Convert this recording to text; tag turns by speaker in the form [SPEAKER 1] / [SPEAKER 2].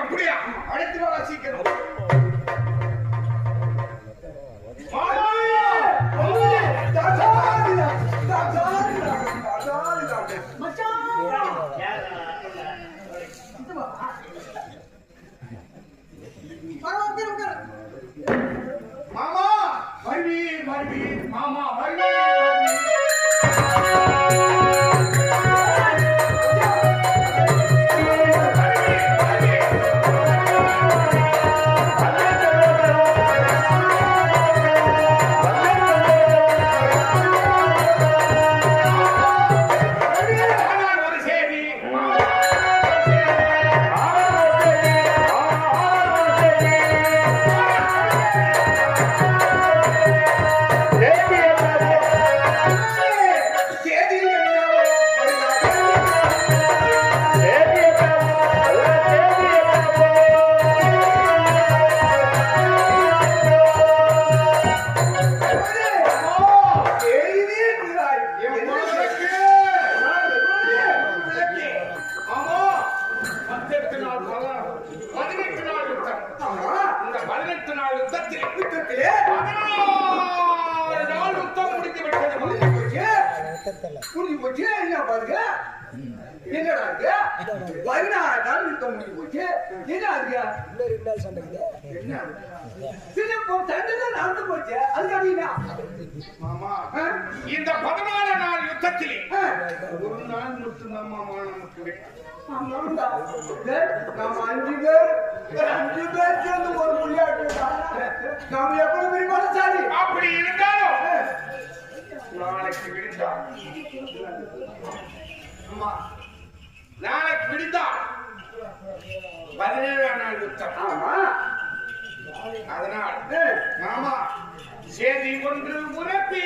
[SPEAKER 1] அப்படியா அழைத்து வர சீக்கிரம் மாமா வருவீர் வருவீர் மாமா வருவீர் முடிஞ்சு போச்சு என்ன பாருங்க என்னடா இருக்கு 16 நாள் யுத்தம் முடிஞ்சு போச்சு என்ன இருக்கு சண்டை நடந்து போச்சு அதுக்காக மாமா இந்த 14 நாள் யுத்தத்திலே ஒரு நாள் மட்டும்தான் மாமா நமக்கு நம்ம 5 பேர் சேர்ந்து ஒரு விளையாட்டு நம்ம எப்படி விரிவான சாரி அப்படி இருந்தாலும் நாளைக்கு விடுதா அம்மா நாளைக்கு விடுதா 17ஆம் நாள் யுத்தம் ஆமா அதனால் மாமா சேதி ஒன்று உரப்பி